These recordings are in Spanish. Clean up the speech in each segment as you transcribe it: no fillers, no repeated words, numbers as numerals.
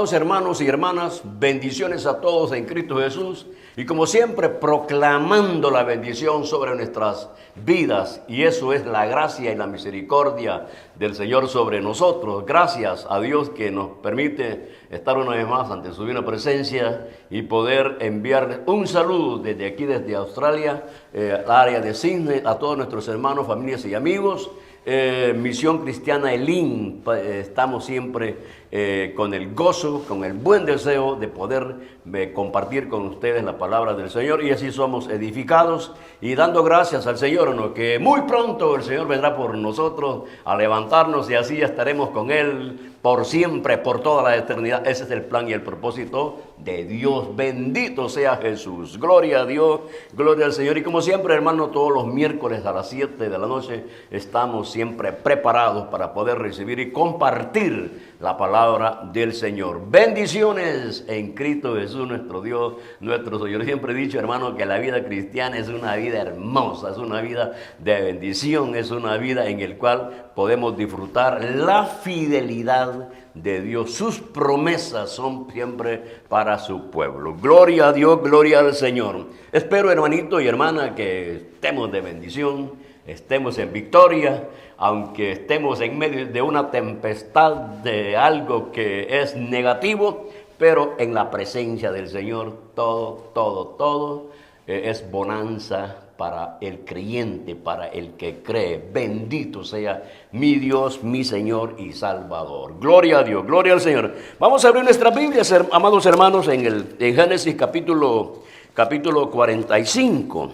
Amados hermanos y hermanas, bendiciones a todos en Cristo Jesús y como siempre proclamando la bendición sobre nuestras vidas, y eso es la gracia y la misericordia del Señor sobre nosotros. Gracias a Dios que nos permite estar una vez más ante su divina presencia y poder enviar un saludo desde aquí, desde Australia, al área de Sydney, a todos nuestros hermanos, familias y amigos. Misión Cristiana Elim, estamos siempre con el gozo, con el buen deseo de poder compartir con ustedes la palabra del Señor, y así somos edificados y dando gracias al Señor, ¿no? Que muy pronto el Señor vendrá por nosotros a levantarnos y así estaremos con Él por siempre, por toda la eternidad. Ese es el plan y el propósito de Dios. Bendito sea Jesús. Gloria a Dios, gloria al Señor. Y como siempre, hermano, todos los miércoles a las 7 de la noche estamos siempre preparados para poder recibir y compartir la palabra del Señor. Bendiciones en Cristo Jesús, nuestro Dios, nuestro Señor. Yo siempre he dicho, hermano, que la vida cristiana es una vida hermosa, es una vida de bendición, es una vida en la cual podemos disfrutar la fidelidad de Dios. Sus promesas son siempre para su pueblo. Gloria a Dios, gloria al Señor. Espero, hermanito y hermana, que estemos de bendición, estemos en victoria, aunque estemos en medio de una tempestad de algo que es negativo, pero en la presencia del Señor todo es bonanza para el creyente, para el que cree. Bendito sea mi Dios, mi Señor y Salvador. Gloria a Dios, gloria al Señor. Vamos a abrir nuestras Biblias, amados hermanos, en Génesis capítulo 45.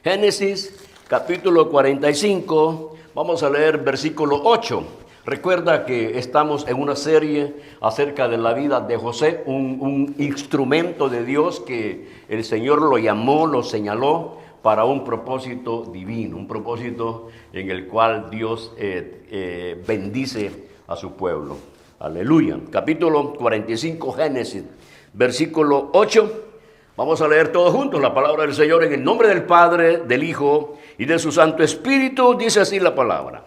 Génesis capítulo 45, vamos a leer versículo 8. Recuerda que estamos en una serie acerca de la vida de José, un instrumento de Dios que el Señor lo llamó, lo señaló para un propósito divino, un propósito en el cual Dios bendice a su pueblo. Aleluya. Capítulo 45, Génesis, versículo 8. Vamos a leer todos juntos la palabra del Señor en el nombre del Padre, del Hijo y de su Santo Espíritu. Dice así la palabra.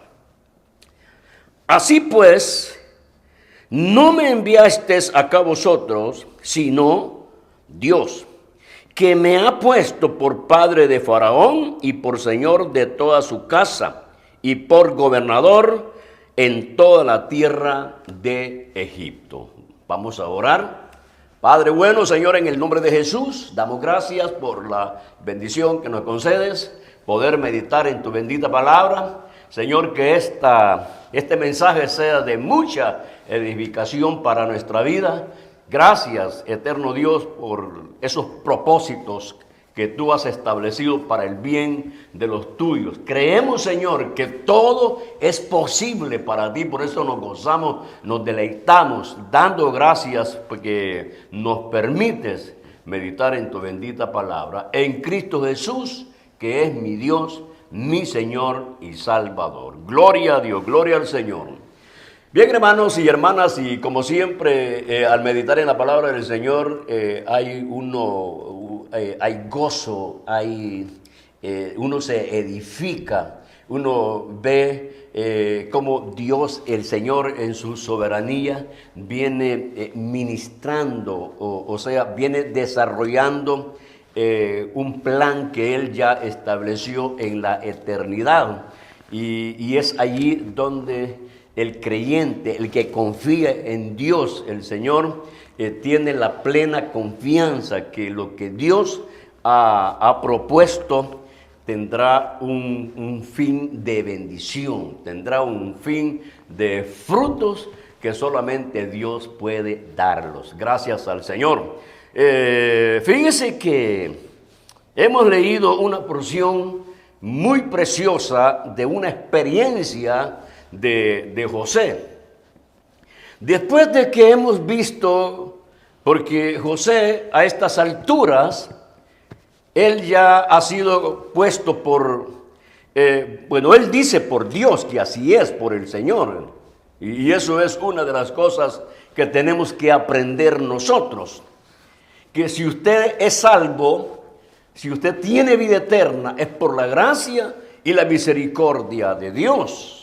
Así pues, no me enviasteis acá vosotros, sino Dios, que me ha puesto por padre de Faraón y por señor de toda su casa y por gobernador en toda la tierra de Egipto. Vamos a orar. Padre bueno, Señor, en el nombre de Jesús, damos gracias por la bendición que nos concedes, poder meditar en tu bendita palabra. Señor, que este mensaje sea de mucha edificación para nuestra vida. Gracias, eterno Dios, por esos propósitos que tú has establecido para el bien de los tuyos. Creemos, Señor, que todo es posible para ti, por eso nos gozamos, nos deleitamos, dando gracias porque nos permites meditar en tu bendita palabra, en Cristo Jesús, que es mi Dios, mi Señor y Salvador. Gloria a Dios, gloria al Señor. Bien, hermanos y hermanas, y como siempre, al meditar en la palabra del Señor, hay gozo, uno se edifica, uno ve cómo Dios, el Señor, en su soberanía, viene ministrando, o sea, viene desarrollando un plan que Él ya estableció en la eternidad. Y es allí donde el creyente, el que confía en Dios, el Señor, tiene la plena confianza que lo que Dios ha propuesto tendrá un fin de bendición, tendrá un fin de frutos que solamente Dios puede darlos. Gracias al Señor. Fíjese que hemos leído una porción muy preciosa de una experiencia de José. Después de que hemos visto, porque José a estas alturas, él ya ha sido puesto él dice por Dios que así es, por el Señor. Y eso es una de las cosas que tenemos que aprender nosotros. Que si usted es salvo, si usted tiene vida eterna, es por la gracia y la misericordia de Dios.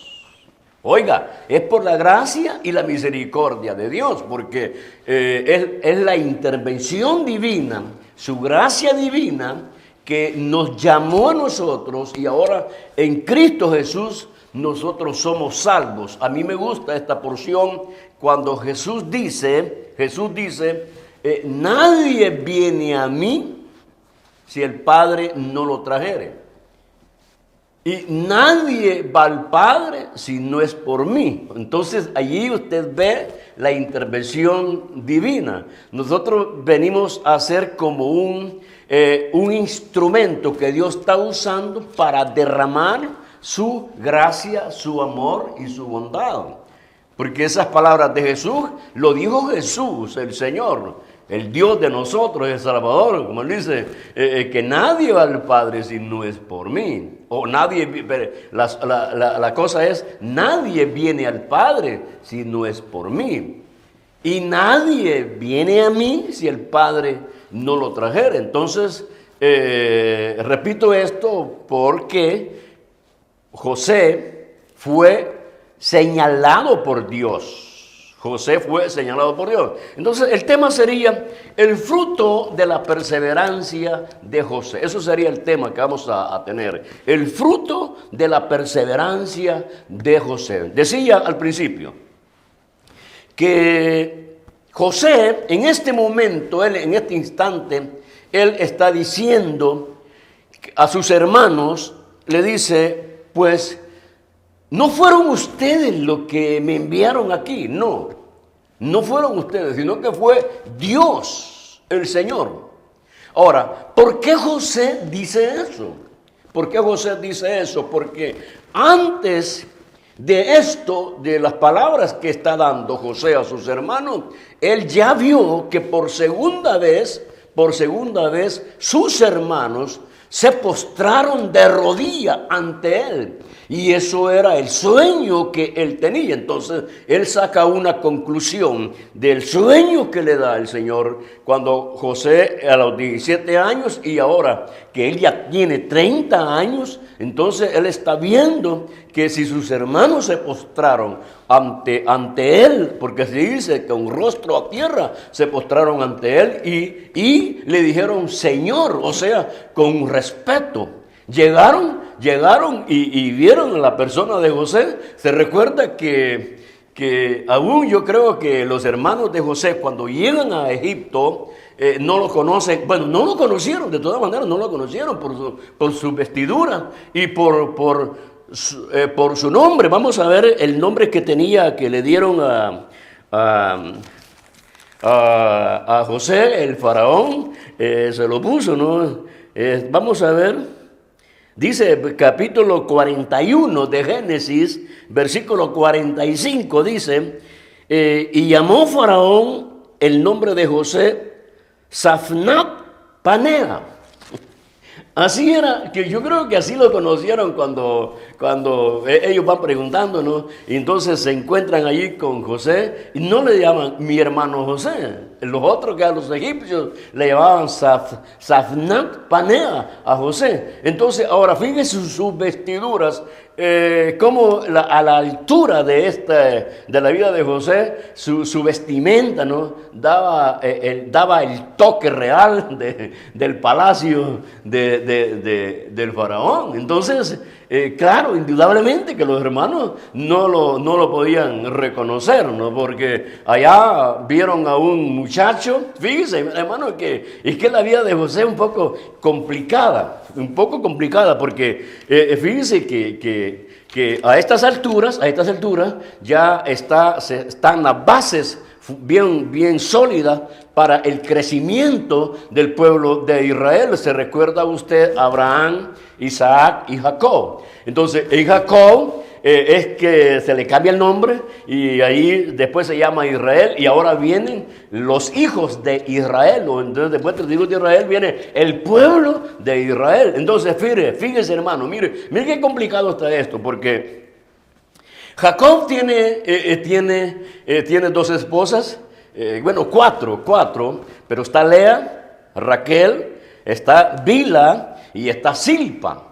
Oiga, es por la gracia y la misericordia de Dios, porque es la intervención divina, su gracia divina, que nos llamó a nosotros y ahora en Cristo Jesús nosotros somos salvos. A mí me gusta esta porción cuando Jesús dice, nadie viene a mí si el Padre no lo trajere. Y nadie va al Padre si no es por mí. Entonces allí usted ve la intervención divina. Nosotros venimos a ser como un instrumento que Dios está usando para derramar su gracia, su amor y su bondad. Porque esas palabras de Jesús, lo dijo Jesús, el Señor, el Dios de nosotros, el Salvador, como él dice, que nadie va al Padre si no es por mí. O nadie, la cosa es, nadie viene al Padre si no es por mí. Y nadie viene a mí si el Padre no lo trajera. Entonces, repito esto porque José fue señalado por Dios. José fue señalado por Dios. Entonces el tema sería el fruto de la perseverancia de José. Eso sería el tema que vamos a tener. El fruto de la perseverancia de José. Decía al principio que José en este momento, en este instante, él está diciendo a sus hermanos, le dice, pues, no fueron ustedes los que me enviaron aquí, no fueron ustedes, sino que fue Dios, el Señor. Ahora, ¿por qué José dice eso? ¿Por qué José dice eso? Porque antes de esto, de las palabras que está dando José a sus hermanos, él ya vio que por segunda vez, sus hermanos se postraron de rodillas ante él. Y eso era el sueño que él tenía. Entonces, él saca una conclusión del sueño que le da el Señor cuando José a los 17 años y ahora que él ya tiene 30 años, entonces él está viendo que si sus hermanos se postraron ante él, porque se dice que un rostro a tierra se postraron ante él y le dijeron Señor, o sea, con respeto. Llegaron y vieron a la persona de José. Se recuerda que aún yo creo que los hermanos de José cuando llegan a Egipto no lo conocen, bueno, no lo conocieron, de todas maneras no lo conocieron por su vestidura y por su nombre. Vamos a ver el nombre que tenía, que le dieron a José, el faraón, se lo puso, ¿no? Vamos a ver. Dice capítulo 41 de Génesis, versículo 45, dice, y llamó Faraón el nombre de José Safnat Panea. Así era, que yo creo que así lo conocieron cuando ellos van preguntando, ¿no? Y entonces se encuentran allí con José y no le llaman mi hermano José. Los otros que a los egipcios le llamaban Safnat Panea a José. Entonces, ahora fíjense sus vestiduras, como a la altura de la vida de José, su vestimenta, ¿no? daba el toque real del palacio del faraón. Entonces, claro, indudablemente que los hermanos no lo podían reconocer, ¿no? Porque allá vieron a un muchacho, fíjense, hermano, es que la vida de José es un poco complicada, porque fíjense que a estas alturas ya están las bases bien sólidas para el crecimiento del pueblo de Israel. Se recuerda usted a Abraham, Isaac y Jacob. Entonces, en Jacob es que se le cambia el nombre y ahí después se llama Israel y ahora vienen los hijos de Israel. Entonces, después de los hijos de Israel viene el pueblo de Israel. Entonces, fíjese hermano, mire qué complicado está esto, porque Jacob tiene dos esposas, cuatro, pero está Lea, Raquel, está Bila y está Silpa.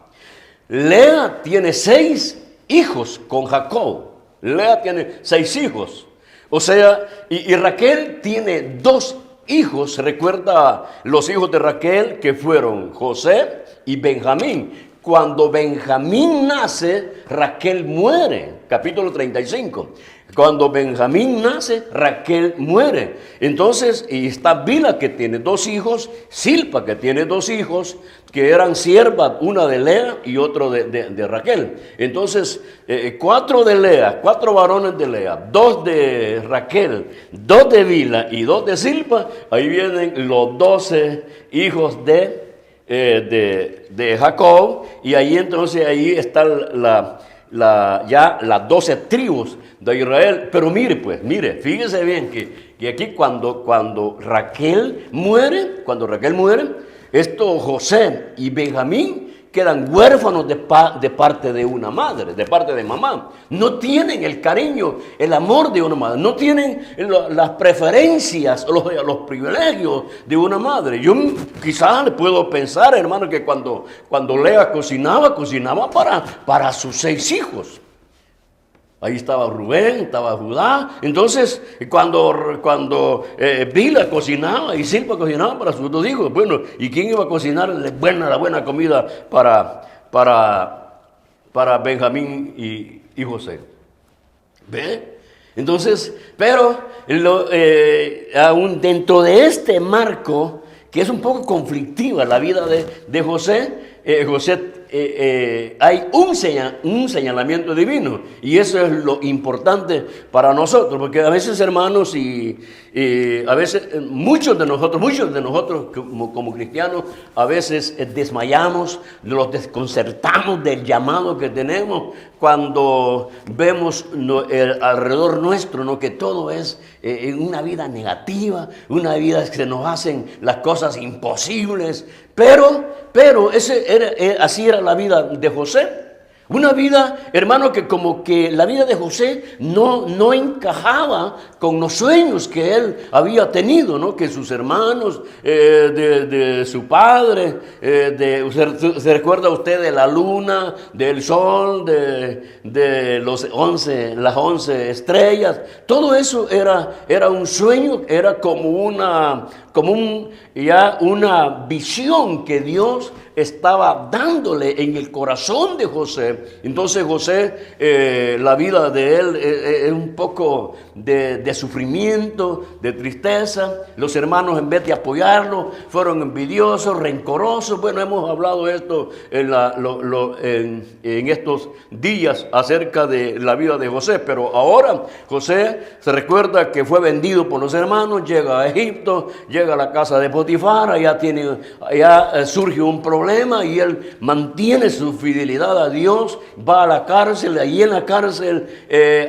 Lea tiene 6 hijos con Jacob. Lea tiene 6 hijos. O sea, y Raquel tiene 2 hijos. Recuerda los hijos de Raquel que fueron José y Benjamín. Cuando Benjamín nace, Raquel muere. Capítulo 35. Cuando Benjamín nace, Raquel muere. Entonces, y está Bilha, que tiene 2 hijos, Zilpa, que tiene 2 hijos, que eran siervas, una de Lea y otro de Raquel. Entonces, 4 de Lea, 4 varones de Lea, 2 de Raquel, 2 de Bilha y 2 de Zilpa. Ahí vienen los 12 hijos de Jacob, y ahí entonces ahí está ya las 12 tribus de Israel. Pero mire, fíjese bien que aquí cuando Raquel muere, esto José y Benjamín quedan huérfanos de parte de una madre, de parte de mamá. No tienen el cariño, el amor de una madre, no tienen las preferencias, los privilegios de una madre. Yo quizás le puedo pensar, hermano, que cuando Lea cocinaba para sus 6 hijos. Ahí estaba Rubén, estaba Judá. Entonces, cuando Bilha cocinaba y Zilpa cocinaba para sus 2 hijos, bueno, ¿y quién iba a cocinar la buena comida para Benjamín y José? ¿Ve? Entonces, pero aún dentro de este marco, que es un poco conflictiva la vida de José, hay un señalamiento divino, y eso es lo importante para nosotros, porque a veces, hermanos, y a veces muchos de nosotros como cristianos, a veces desmayamos, los desconcertamos del llamado que tenemos cuando vemos alrededor nuestro, ¿no?, que todo es una vida negativa, una vida que se nos hacen las cosas imposibles. Pero así era la vida de José. Una vida, hermano, que como que la vida de José no encajaba con los sueños que él había tenido, ¿no? Que sus hermanos, de su padre, ¿se recuerda usted de la luna, del sol, de las 11 estrellas? Todo eso era un sueño, era como una visión que Dios estaba dándole en el corazón de José. Entonces José, la vida de él es un poco de sufrimiento, de tristeza. Los hermanos, en vez de apoyarlo, fueron envidiosos, rencorosos. Bueno, hemos hablado de esto en estos días acerca de la vida de José. Pero ahora José se recuerda que fue vendido por los hermanos, llega a Egipto, llega a la casa de Potifar, allá surge un problema, y él mantiene su fidelidad a Dios, va a la cárcel. Allí en la cárcel,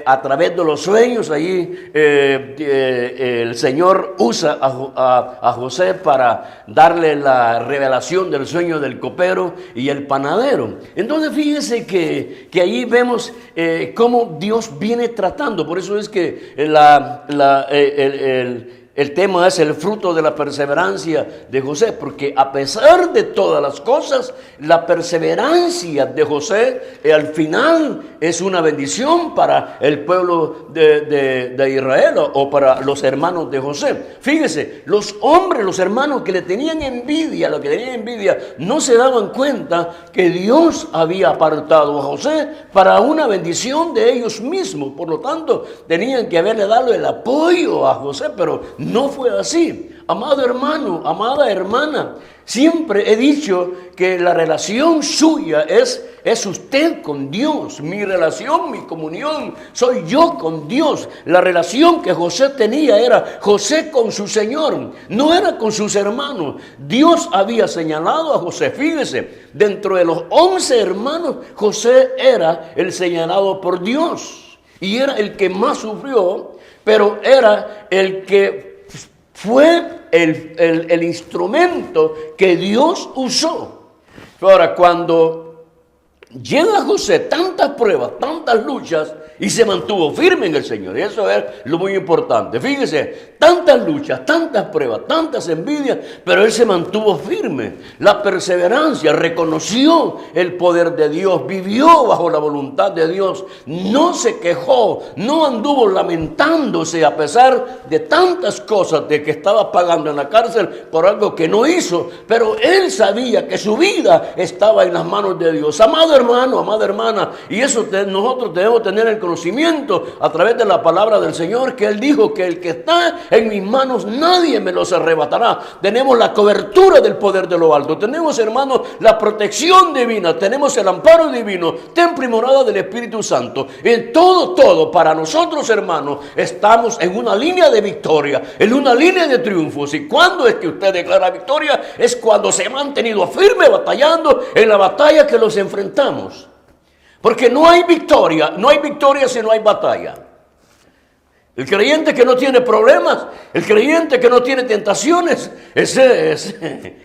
a través de los sueños, allí el Señor usa a José para darle la revelación del sueño del copero y el panadero. Entonces fíjese que allí vemos cómo Dios viene tratando. Por eso es que el tema es el fruto de la perseverancia de José, porque a pesar de todas las cosas, la perseverancia de José al final es una bendición para el pueblo de Israel, o para los hermanos de José. Fíjese, los hermanos que le tenían envidia, no se daban cuenta que Dios había apartado a José para una bendición de ellos mismos. Por lo tanto, tenían que haberle dado el apoyo a José, pero no fue así. Amado hermano, amada hermana, siempre he dicho que la relación suya es usted con Dios. Mi relación, mi comunión, soy yo con Dios. La relación que José tenía era José con su Señor, no era con sus hermanos. Dios había señalado a José. Fíjese, dentro de los 11 hermanos, José era el señalado por Dios, y era el que más sufrió, pero era el que fue el instrumento que Dios usó. Ahora, cuando llega José tantas pruebas, tantas luchas, y se mantuvo firme en el Señor. Y eso es lo muy importante. Fíjese, tantas luchas, tantas pruebas, tantas envidias, pero él se mantuvo firme. La perseverancia, reconoció el poder de Dios, vivió bajo la voluntad de Dios, no se quejó, no anduvo lamentándose a pesar de tantas cosas de que estaba pagando en la cárcel por algo que no hizo, pero él sabía que su vida estaba en las manos de Dios. Amado hermano, amada hermana, y eso nosotros debemos tener el conocimiento a través de la palabra del Señor, que Él dijo que el que está en mis manos nadie me los arrebatará. Tenemos la cobertura del poder de lo alto, tenemos, hermanos, la protección divina, tenemos el amparo divino, templo y morada del Espíritu Santo. En todo para nosotros, hermanos, estamos en una línea de victoria, en una línea de triunfos. ¿Y cuándo es que usted declara victoria? Es cuando se ha mantenido firme batallando en la batalla que los enfrentamos. Porque no hay victoria si no hay batalla. El creyente que no tiene problemas, el creyente que no tiene tentaciones,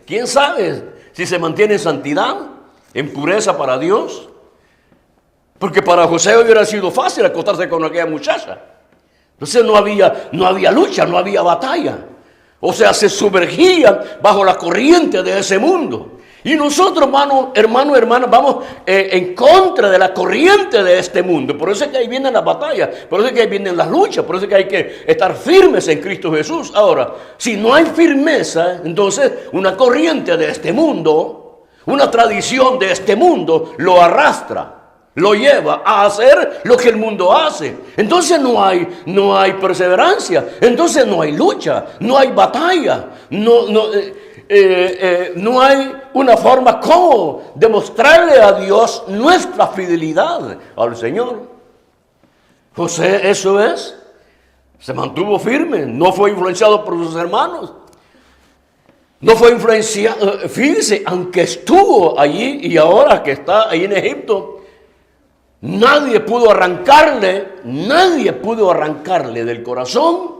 ¿quién sabe si se mantiene en santidad, en pureza para Dios? Porque para José hubiera sido fácil acostarse con aquella muchacha. Entonces no había lucha, no había batalla. O sea, se sumergían bajo la corriente de ese mundo. Y nosotros, hermano, vamos en contra de la corriente de este mundo. Por eso es que ahí vienen las batallas, por eso es que ahí vienen las luchas, por eso es que hay que estar firmes en Cristo Jesús. Ahora, si no hay firmeza, entonces una corriente de este mundo, una tradición de este mundo lo arrastra, lo lleva a hacer lo que el mundo hace. Entonces no hay perseverancia, entonces no hay lucha, no hay batalla, no hay una forma como demostrarle a Dios nuestra fidelidad al Señor. José, eso es, se mantuvo firme, no fue influenciado por sus hermanos, no fue influenciado. Fíjese, aunque estuvo allí y ahora que está ahí en Egipto, nadie pudo arrancarle del corazón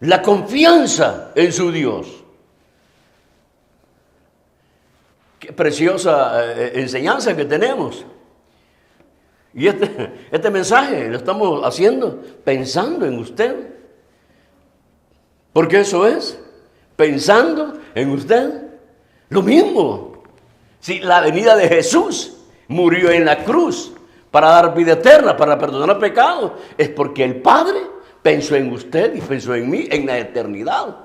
la confianza en su Dios. Qué preciosa enseñanza que tenemos. Y este mensaje lo estamos haciendo pensando en usted. Porque eso es, pensando en usted. Lo mismo. Si la venida de Jesús murió en la cruz para dar vida eterna, para perdonar pecados, es porque el Padre pensó en usted y pensó en mí en la eternidad.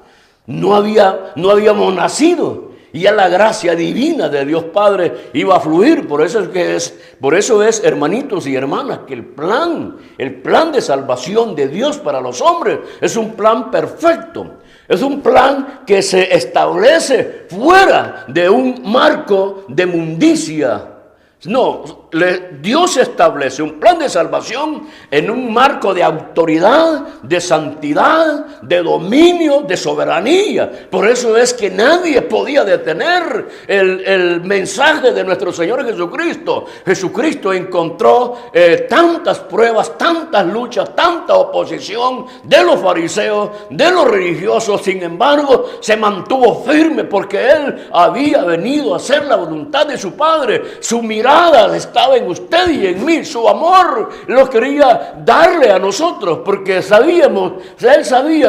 No habíamos nacido. Y ya la gracia divina de Dios Padre iba a fluir. Por eso es, hermanitos y hermanas, que el plan de salvación de Dios para los hombres es un plan perfecto. Es un plan que se establece fuera de un marco de mundicia. No, Dios establece un plan de salvación en un marco de autoridad, de santidad, de dominio, de soberanía. Por eso es que nadie podía detener el mensaje de nuestro Señor Jesucristo. Jesucristo encontró tantas pruebas, tantas luchas, tanta oposición de los fariseos, de los religiosos. Sin embargo, se mantuvo firme porque Él había venido a hacer la voluntad de su Padre. Su mirada estaba en usted y en mí. Su amor lo quería darle a nosotros, porque Él sabía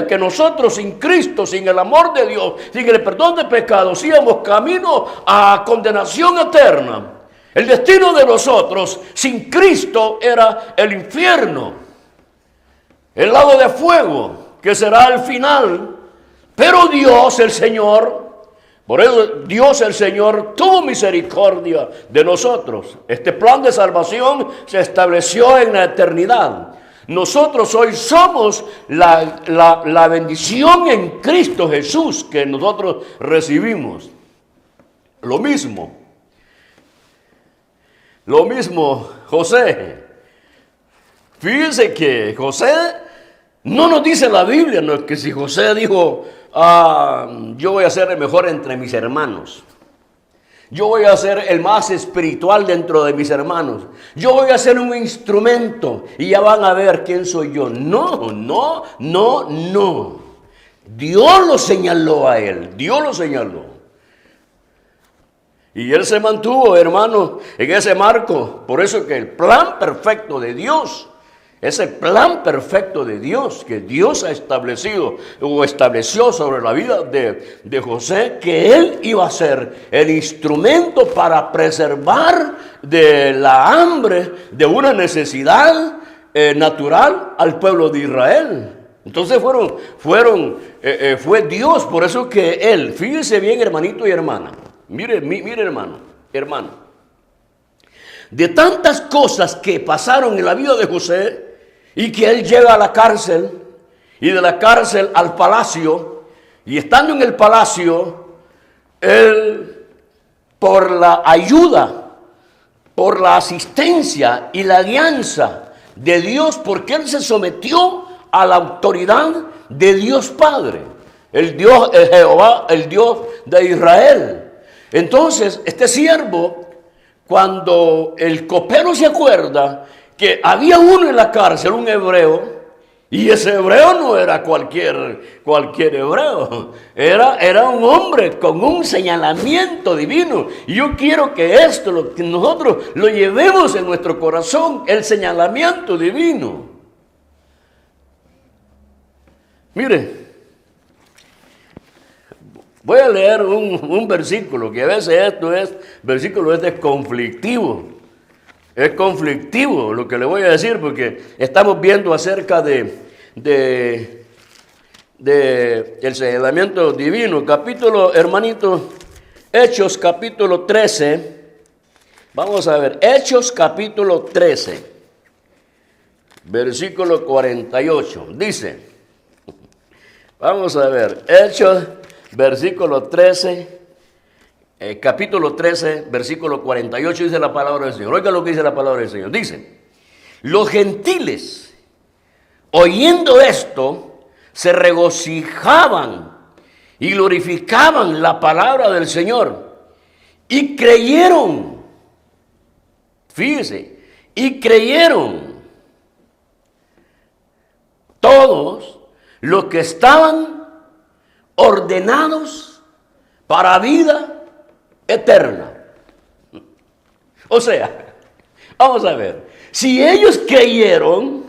que nosotros sin Cristo, sin el amor de Dios, sin el perdón de pecados, íbamos camino a condenación eterna. El destino de nosotros sin Cristo era el infierno, el lago de fuego, que será el final. Pero Dios, el Señor, por eso Dios el Señor tuvo misericordia de nosotros. Este plan de salvación se estableció en la eternidad. Nosotros hoy somos la bendición en Cristo Jesús que nosotros recibimos. Lo mismo José. Fíjense que José, no nos dice la Biblia, no, que si José dijo, yo voy a ser el mejor entre mis hermanos. Yo voy a ser el más espiritual dentro de mis hermanos. Yo voy a ser un instrumento y ya van a ver quién soy yo. No. Dios lo señaló a él. Dios lo señaló. Y él se mantuvo, hermano, en ese marco. Por eso que el plan perfecto de Dios, ese plan perfecto de Dios que Dios ha establecido o estableció sobre la vida de José, que él iba a ser el instrumento para preservar de la hambre, de una necesidad natural al pueblo de Israel. Entonces fue Dios, por eso que él, fíjese bien, hermanito y hermana, mire hermano, de tantas cosas que pasaron en la vida de José, y que él llega a la cárcel, y de la cárcel al palacio, y estando en el palacio, él, por la ayuda, por la asistencia y la guianza de Dios, porque él se sometió a la autoridad de Dios Padre, el Dios de Jehová, el Dios de Israel. Entonces, este siervo, cuando el copero se acuerda que había uno en la cárcel, un hebreo, y ese hebreo no era cualquier hebreo, era un hombre con un señalamiento divino. Y yo quiero que esto, que nosotros lo llevemos en nuestro corazón, el señalamiento divino. Mire, voy a leer un versículo, que a veces versículo es conflictivo. Es conflictivo lo que le voy a decir, porque estamos viendo acerca de el señalamiento divino. Capítulo, hermanito, Hechos capítulo 13. Vamos a ver, Hechos capítulo 13, versículo 48. Dice, vamos a ver, Hechos, versículo 13. Capítulo 13, versículo 48, dice la palabra del Señor. Oiga lo que dice la palabra del Señor. Dice, los gentiles, oyendo esto, se regocijaban y glorificaban la palabra del Señor. Y creyeron, fíjese, y creyeron todos los que estaban ordenados para vida eterna. O sea, vamos a ver, si ellos creyeron,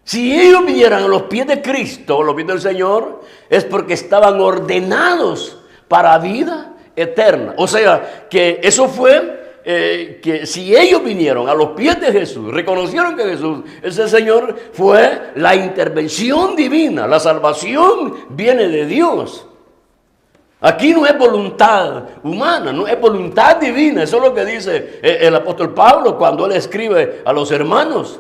si ellos vinieran a los pies de Cristo, a los pies del Señor, es porque estaban ordenados para vida eterna. O sea, que eso fue, que si ellos vinieron a los pies de Jesús, reconocieron que Jesús es el Señor, fue la intervención divina, la salvación viene de Dios. Aquí no es voluntad humana, no es voluntad divina. Eso es lo que dice el apóstol Pablo cuando él escribe a los hermanos.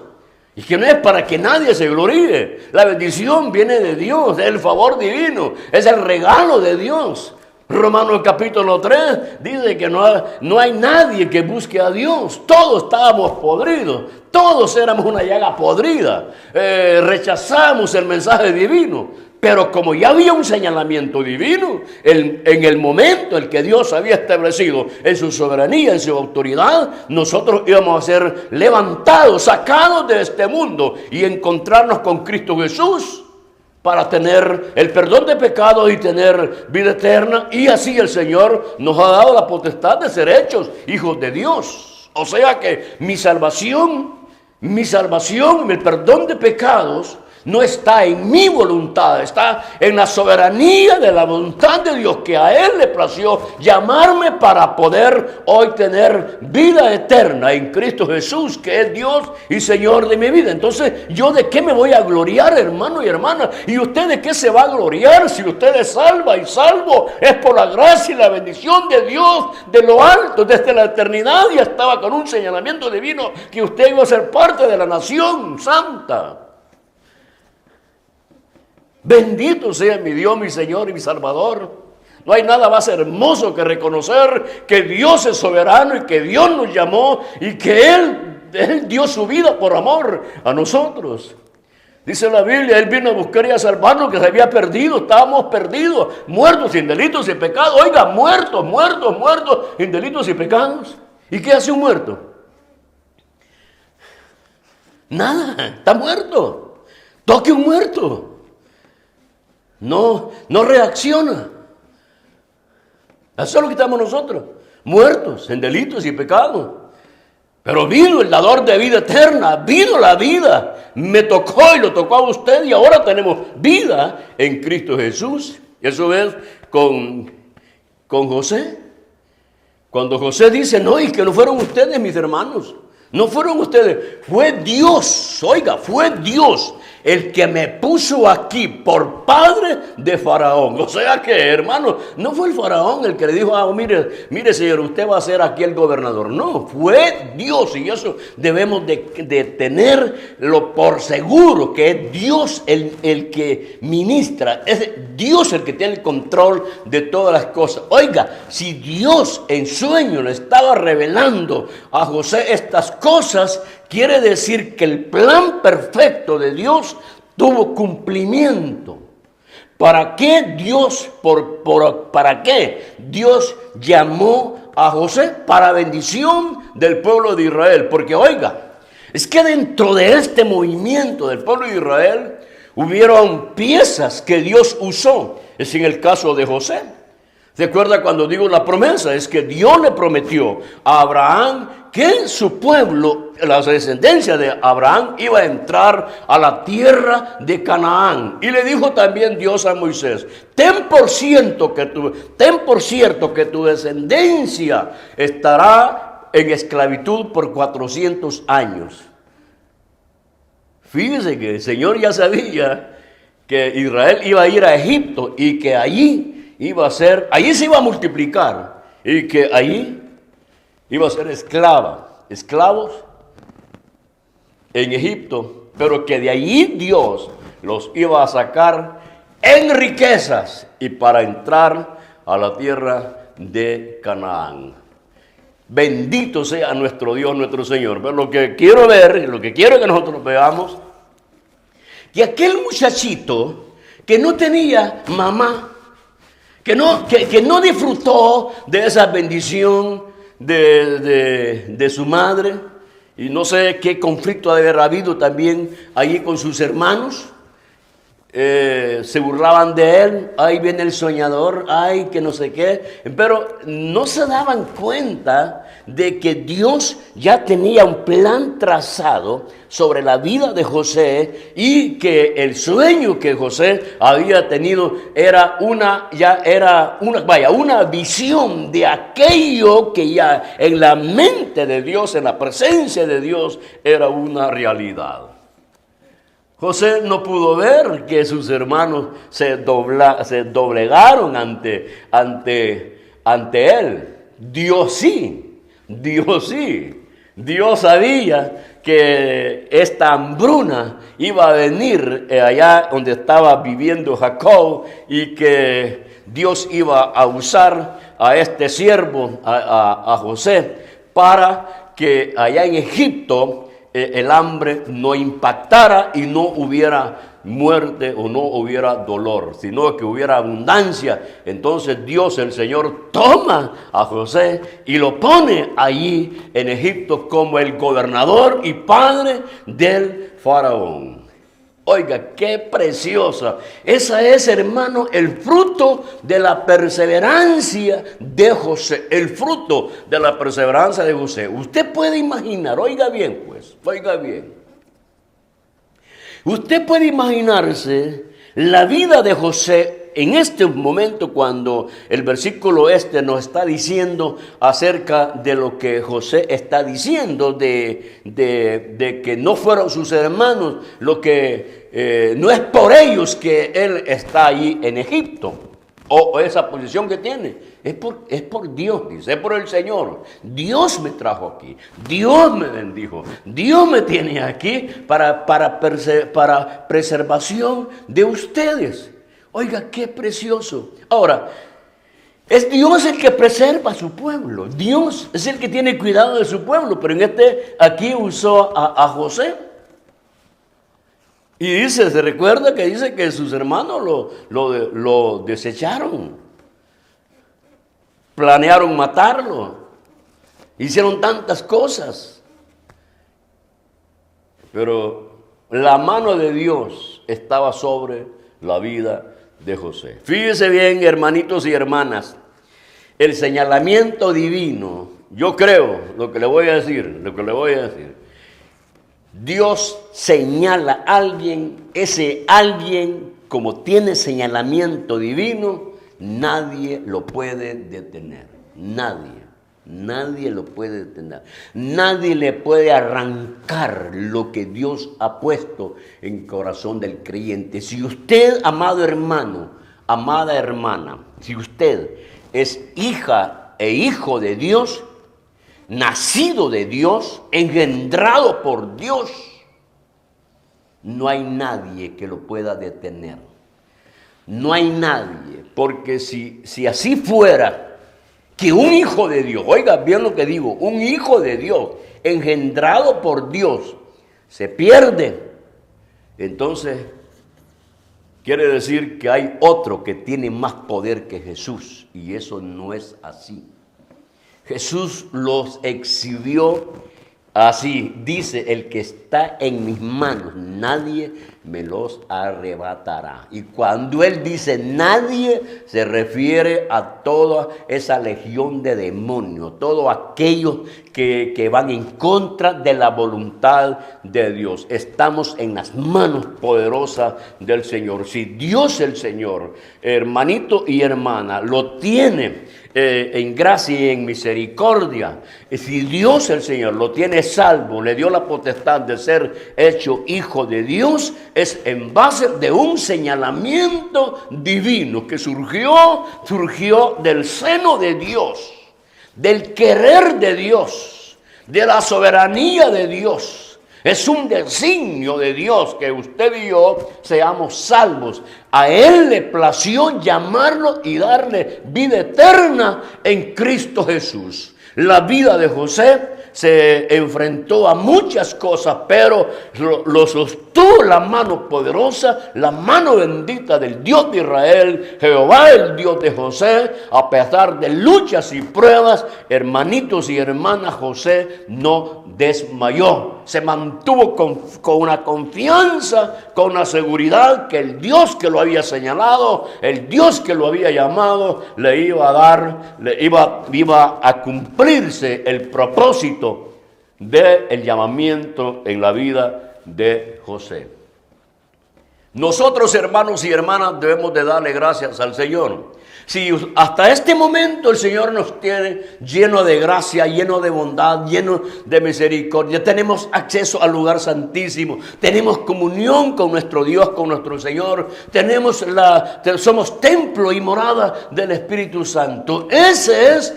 Y que no es para que nadie se gloríe. La bendición viene de Dios, es el favor divino, es el regalo de Dios. Romanos capítulo 3 dice que no hay nadie que busque a Dios. Todos estábamos podridos, todos éramos una llaga podrida. Rechazamos el mensaje divino. Pero como ya había un señalamiento divino, en el momento en que Dios había establecido en su soberanía, en su autoridad, nosotros íbamos a ser levantados, sacados de este mundo y encontrarnos con Cristo Jesús para tener el perdón de pecados y tener vida eterna. Y así el Señor nos ha dado la potestad de ser hechos hijos de Dios. O sea que mi salvación, el perdón de pecados, no está en mi voluntad, está en la soberanía de la voluntad de Dios, que a Él le plació llamarme para poder hoy tener vida eterna en Cristo Jesús, que es Dios y Señor de mi vida. Entonces, ¿yo de qué me voy a gloriar, hermano y hermana? ¿Y usted de qué se va a gloriar? Si usted es salva y salvo, es por la gracia y la bendición de Dios de lo alto. Desde la eternidad ya estaba con un señalamiento divino que usted iba a ser parte de la nación santa. Bendito sea mi Dios, mi Señor y mi Salvador. No hay nada más hermoso que reconocer que Dios es soberano y que Dios nos llamó y que Él dio su vida por amor a nosotros. Dice la Biblia, Él vino a buscar y a salvarnos que se había perdido. Estábamos perdidos, muertos sin delitos y pecados. Oiga, muertos sin delitos y pecados. ¿Y qué hace un muerto? Nada, está muerto. Toque un muerto. No reacciona. Eso es lo que estamos nosotros. muertos en delitos y pecados. Pero vino el dador de vida eterna, vino la vida, me tocó y lo tocó a usted y ahora tenemos vida en Cristo Jesús. Eso es con José. Cuando José dice, no, y que no fueron ustedes mis hermanos, no fueron ustedes, fue Dios, oiga, fue Dios el que me puso aquí por padre de Faraón. O sea que, hermano, no fue el Faraón el que le dijo, mire señor, usted va a ser aquí el gobernador. No, fue Dios, y eso debemos de tenerlo por seguro, que es Dios el que ministra, es Dios el que tiene el control de todas las cosas. Oiga, si Dios en sueño le estaba revelando a José estas cosas, quiere decir que el plan perfecto de Dios tuvo cumplimiento. ¿Para qué Dios, para qué Dios llamó a José? Para bendición del pueblo de Israel. Porque oiga, es que dentro de este movimiento del pueblo de Israel hubieron piezas que Dios usó. Es en el caso de José. ¿Recuerda cuando digo la promesa? Es que Dios le prometió a Abraham que su pueblo, la descendencia de Abraham, iba a entrar a la tierra de Canaán. Y le dijo también Dios a Moisés, ten por cierto que tu descendencia estará en esclavitud por 400 años. Fíjese que el Señor ya sabía que Israel iba a ir a Egipto y que allí se iba a multiplicar y que allí iba a ser esclavos en Egipto, pero que de allí Dios los iba a sacar en riquezas y para entrar a la tierra de Canaán. Bendito sea nuestro Dios, nuestro Señor. Pero lo que quiero que nosotros veamos, que aquel muchachito que no tenía mamá, que no disfrutó de esa bendición de su madre, y no sé qué conflicto debe haber habido también allí con sus hermanos, se burlaban de él, ahí viene el soñador, ay que no sé qué, pero no se daban cuenta de que Dios ya tenía un plan trazado sobre la vida de José y que el sueño que José había tenido era una visión de aquello que ya en la mente de Dios, en la presencia de Dios, era una realidad. José no pudo ver que sus hermanos se doblegaron ante él. Dios sí. Dios sabía que esta hambruna iba a venir allá donde estaba viviendo Jacob y que Dios iba a usar a este siervo, a José, para que allá en Egipto el hambre no impactara y no hubiera muerte o no hubiera dolor, sino que hubiera abundancia. Entonces Dios, el Señor, toma a José y lo pone allí en Egipto como el gobernador y padre del faraón. Oiga, qué preciosa. Esa es, hermano, el fruto de la perseverancia de José. El fruto de la perseverancia de José. Usted puede imaginar, oiga bien pues, oiga bien. Usted puede imaginarse la vida de José en este momento cuando el versículo nos está diciendo acerca de lo que José está diciendo, de que no fueron sus hermanos, lo que no es por ellos que él está allí en Egipto, o esa posición que tiene, es por Dios, dice, es por el Señor. Dios me trajo aquí, Dios me bendijo, Dios me tiene aquí para preservación de ustedes. Oiga, qué precioso. Ahora, es Dios el que preserva a su pueblo. Dios es el que tiene cuidado de su pueblo. Pero aquí usó a José. Y se recuerda que dice que sus hermanos lo desecharon. Planearon matarlo. Hicieron tantas cosas. Pero la mano de Dios estaba sobre la vida de José. Fíjese bien, hermanitos y hermanas, el señalamiento divino, yo creo lo que le voy a decir, Dios señala a alguien, ese alguien, como tiene señalamiento divino, nadie lo puede detener. Nadie lo puede detener. Nadie le puede arrancar lo que Dios ha puesto en el corazón del creyente. Si usted, amado hermano, amada hermana, si usted es hija e hijo de Dios, nacido de Dios, engendrado por Dios, no hay nadie que lo pueda detener. No hay nadie, porque si así fuera, que un hijo de Dios, oiga bien lo que digo, un hijo de Dios, engendrado por Dios, se pierde, entonces quiere decir que hay otro que tiene más poder que Jesús, y eso no es así. Jesús los exhibió así, dice, el que está en mis manos, nadie me los arrebatará. Y cuando él dice nadie, se refiere a toda esa legión de demonios, todos aquellos que van en contra de la voluntad de Dios. Estamos en las manos poderosas del Señor. Si Dios el Señor, hermanito y hermana, lo tiene en gracia y en misericordia, si Dios el Señor lo tiene salvo, le dio la potestad de ser hecho hijo de Dios, es en base de un señalamiento divino que surgió del seno de Dios, del querer de Dios, de la soberanía de Dios. Es un designio de Dios que usted y yo seamos salvos. A Él le plació llamarlo y darle vida eterna en Cristo Jesús. La vida de José se enfrentó a muchas cosas, pero lo sostuvo la mano poderosa, la mano bendita del Dios de Israel, Jehová el Dios de José. A pesar de luchas y pruebas, hermanitos y hermanas, José no desmayó. Se mantuvo con una confianza, con una seguridad que el Dios que lo había señalado, el Dios que lo había llamado, le iba a dar, iba a cumplirse el propósito del llamamiento en la vida de José. Nosotros, hermanos y hermanas, debemos de darle gracias al Señor. Si hasta este momento el Señor nos tiene lleno de gracia, lleno de bondad, lleno de misericordia, tenemos acceso al lugar santísimo, tenemos comunión con nuestro Dios, con nuestro Señor, somos templo y morada del Espíritu Santo. Ese es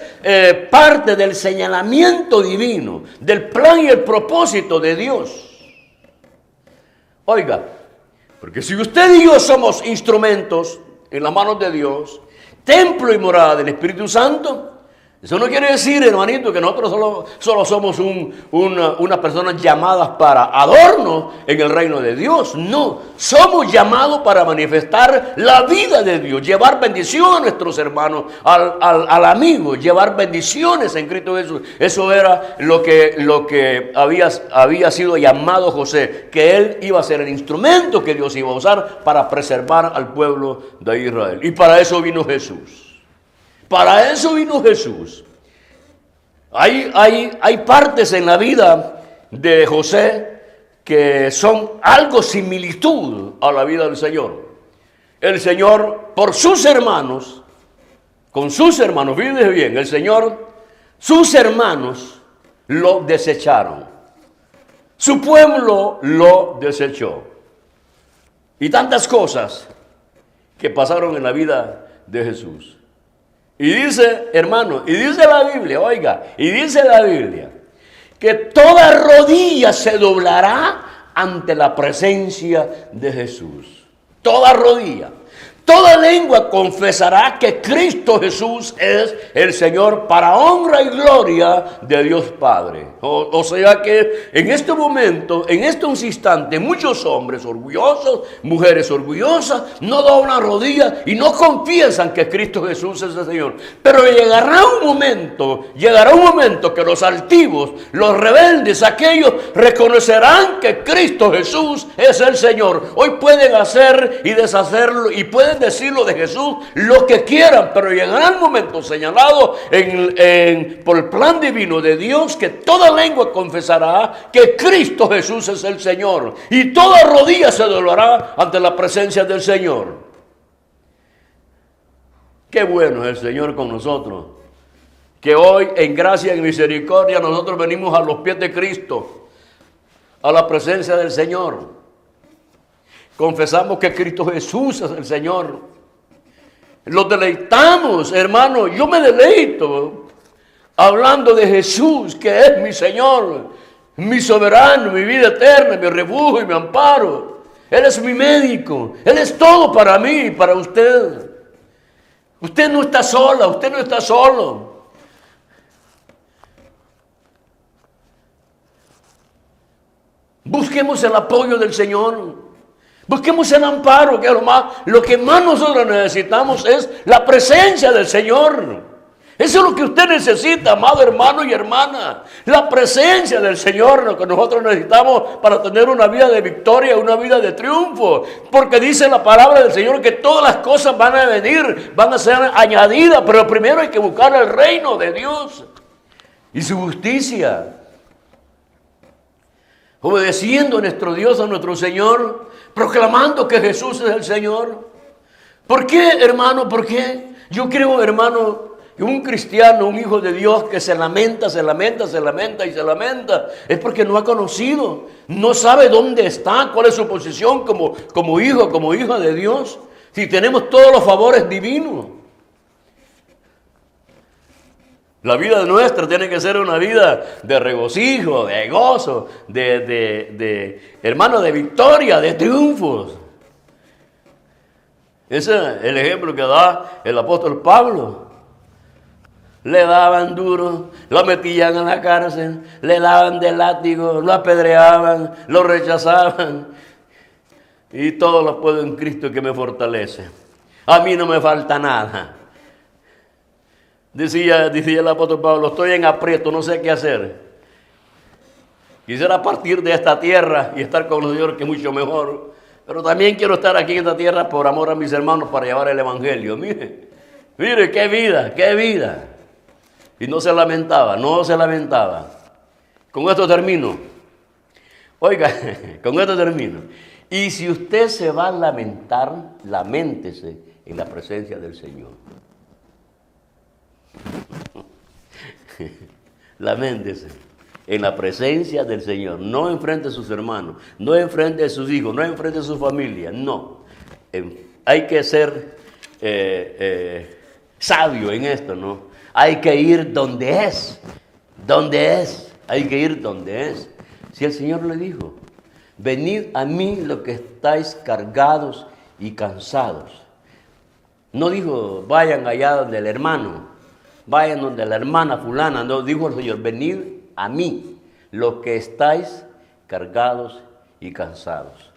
parte del señalamiento divino, del plan y el propósito de Dios. Oiga, porque si usted y yo somos instrumentos en las manos de Dios, templo y morada del Espíritu Santo, eso no quiere decir, hermanito, que nosotros solo somos unas personas llamadas para adorno en el reino de Dios. No, somos llamados para manifestar la vida de Dios, llevar bendición a nuestros hermanos, al amigo, llevar bendiciones en Cristo Jesús. Eso era lo que había sido llamado José, que él iba a ser el instrumento que Dios iba a usar para preservar al pueblo de Israel. Y para eso vino Jesús. Para eso vino Jesús. Hay partes en la vida de José que son algo similitud a la vida del Señor. El Señor, por sus hermanos, con sus hermanos, fíjense bien, el Señor, sus hermanos lo desecharon. Su pueblo lo desechó. Y tantas cosas que pasaron en la vida de Jesús. Y dice, hermano, y dice la Biblia, oiga, y dice la Biblia, que toda rodilla se doblará ante la presencia de Jesús. Toda rodilla. Toda lengua confesará que Cristo Jesús es el Señor para honra y gloria de Dios Padre. O sea que en este momento, en estos instantes, muchos hombres orgullosos, mujeres orgullosas, no doblan rodillas y no confiesan que Cristo Jesús es el Señor. Pero llegará un momento que los altivos, los rebeldes, aquellos reconocerán que Cristo Jesús es el Señor. Hoy pueden hacer y deshacerlo y pueden pueden decirlo de Jesús lo que quieran, pero llegará el momento señalado por el plan divino de Dios que toda lengua confesará que Cristo Jesús es el Señor y toda rodilla se doblará ante la presencia del Señor. Qué bueno es el Señor con nosotros, que hoy en gracia y misericordia nosotros venimos a los pies de Cristo, a la presencia del Señor. Confesamos que Cristo Jesús es el Señor. Los deleitamos, hermano. Yo me deleito hablando de Jesús, que es mi Señor, mi soberano, mi vida eterna, mi refugio y mi amparo. Él es mi médico. Él es todo para mí y para usted. Usted no está sola, usted no está solo. Busquemos el apoyo del Señor. Busquemos el amparo, que lo que más nosotros necesitamos es la presencia del Señor. Eso es lo que usted necesita, amado hermano y hermana. La presencia del Señor, lo que nosotros necesitamos para tener una vida de victoria, una vida de triunfo. Porque dice la palabra del Señor que todas las cosas van a venir, van a ser añadidas. Pero primero hay que buscar el reino de Dios y su justicia. Obedeciendo a nuestro Dios, a nuestro Señor, proclamando que Jesús es el Señor. ¿Por qué, hermano? ¿Por qué? Yo creo, hermano, que un cristiano, un hijo de Dios que se lamenta, es porque no ha conocido, no sabe dónde está, cuál es su posición como hijo, como hija de Dios. Si tenemos todos los favores divinos. La vida nuestra tiene que ser una vida de regocijo, de gozo, hermano, de victoria, de triunfos. Ese es el ejemplo que da el apóstol Pablo. Le daban duro, lo metían en la cárcel, le daban de látigo, lo apedreaban, lo rechazaban. Y todo lo puedo en Cristo que me fortalece. A mí no me falta nada. Decía el apóstol Pablo, estoy en aprieto, no sé qué hacer. Quisiera partir de esta tierra y estar con el Señor, que es mucho mejor. Pero también quiero estar aquí en esta tierra por amor a mis hermanos para llevar el evangelio. Mire, qué vida, qué vida. Y no se lamentaba. Con esto termino. Oiga, con esto termino. Y si usted se va a lamentar, laméntese en la presencia del Señor. Laméntese en la presencia del Señor, no enfrente a sus hermanos, no enfrente a sus hijos, no enfrente a su familia, no. Hay que ser sabio en esto, ¿no? Hay que ir donde es, hay que ir donde es. Si el Señor le dijo, venid a mí los que estáis cargados y cansados. No dijo, vayan allá donde el hermano. Vayan donde la hermana fulana, no, dijo el Señor, venid a mí, los que estáis cargados y cansados.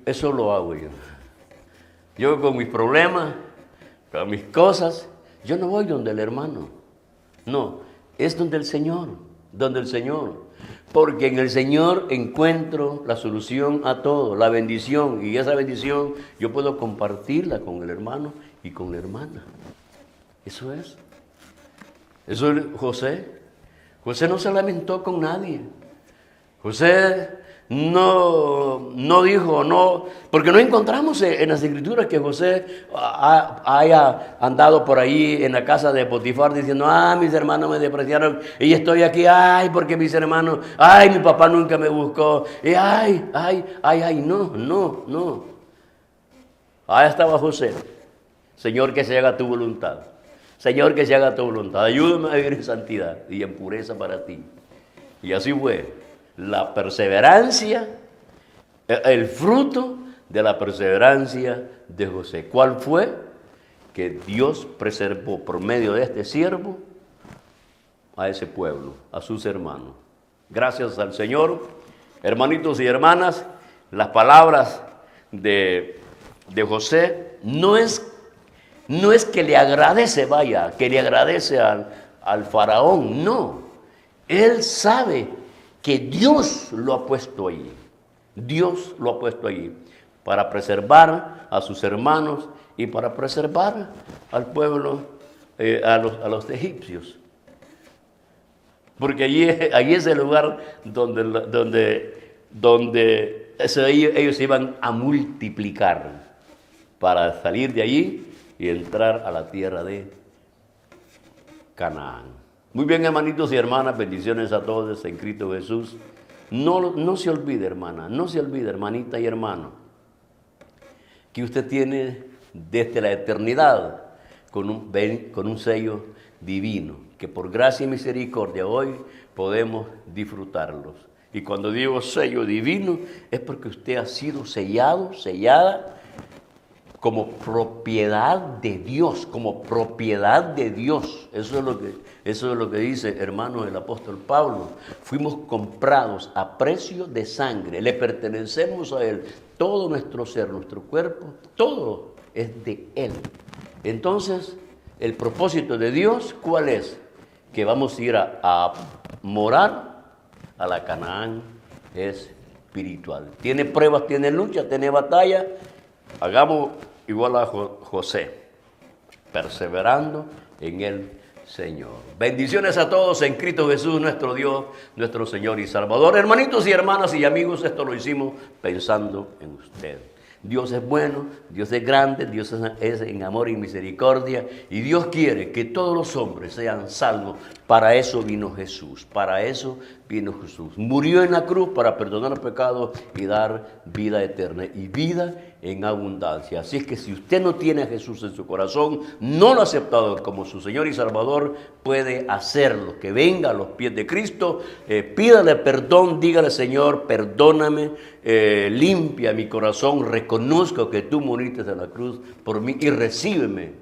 Eso lo hago yo. Yo con mis problemas, con mis cosas, yo no voy donde el hermano. No, es donde el Señor, Porque en el Señor encuentro la solución a todo, la bendición. Y esa bendición yo puedo compartirla con el hermano y con la hermana. Eso es José. José no se lamentó con nadie. José no dijo, no, porque no encontramos en las escrituras que José haya andado por ahí en la casa de Potifar diciendo, mis hermanos me despreciaron y estoy aquí, porque mis hermanos, mi papá nunca me buscó, y no. Ahí estaba José. Señor, que se haga tu voluntad. Señor, que se haga tu voluntad. Ayúdame a vivir en santidad y en pureza para ti. Y así fue. La perseverancia, el fruto de la perseverancia de José. ¿Cuál fue? Que Dios preservó por medio de este siervo a ese pueblo, a sus hermanos. Gracias al Señor. Hermanitos y hermanas, las palabras de José no es que le agradece, que le agradece al faraón, no. Él sabe que Dios lo ha puesto allí. Dios lo ha puesto allí. para preservar a sus hermanos y para preservar al pueblo, a los egipcios. Porque allí es el lugar donde ellos se iban a multiplicar para salir de allí y entrar a la tierra de Canaán. Muy bien, hermanitos y hermanas, bendiciones a todos en Cristo Jesús. No se olvide, hermana, no se olvide, hermanita y hermano, que usted tiene desde la eternidad con un sello divino, que por gracia y misericordia hoy podemos disfrutarlos. Y cuando digo sello divino, es porque usted ha sido sellada como propiedad de Dios, como propiedad de Dios. Eso es lo que dice, hermano, el apóstol Pablo. Fuimos comprados a precio de sangre, le pertenecemos a Él. Todo nuestro ser, nuestro cuerpo, todo es de Él. Entonces, el propósito de Dios, ¿cuál es? Que vamos a ir a morar a la Canaán espiritual. Tiene pruebas, tiene lucha, tiene batalla. Hagamos igual a José, perseverando en el Señor. Bendiciones a todos en Cristo Jesús, nuestro Dios, nuestro Señor y Salvador. Hermanitos y hermanas y amigos, esto lo hicimos pensando en usted. Dios es bueno, Dios es grande, Dios es en amor y misericordia, y Dios quiere que todos los hombres sean salvos. Para eso vino Jesús, para eso vino Jesús. Murió en la cruz para perdonar los pecados y dar vida eterna y vida en abundancia. Así es que si usted no tiene a Jesús en su corazón, no lo ha aceptado como su Señor y Salvador, puede hacerlo. Que venga a los pies de Cristo, pídale perdón, dígale: Señor, perdóname, limpia mi corazón, reconozco que tú moriste en la cruz por mí y recíbeme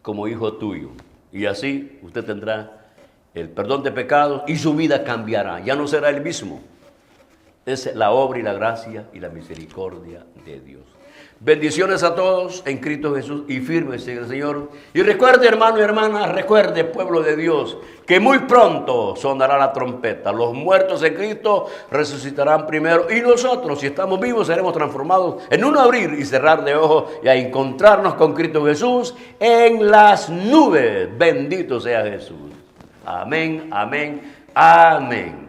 como hijo tuyo. Y así usted tendrá el perdón de pecados y su vida cambiará. Ya no será el mismo. Es la obra y la gracia y la misericordia de Dios. Bendiciones a todos en Cristo Jesús y firmes en el Señor. Y recuerde, hermano y hermana, recuerde, pueblo de Dios, que muy pronto sonará la trompeta. Los muertos en Cristo resucitarán primero y nosotros, si estamos vivos, seremos transformados en un abrir y cerrar de ojos y a encontrarnos con Cristo Jesús en las nubes. Bendito sea Jesús. Amén, amén, amén.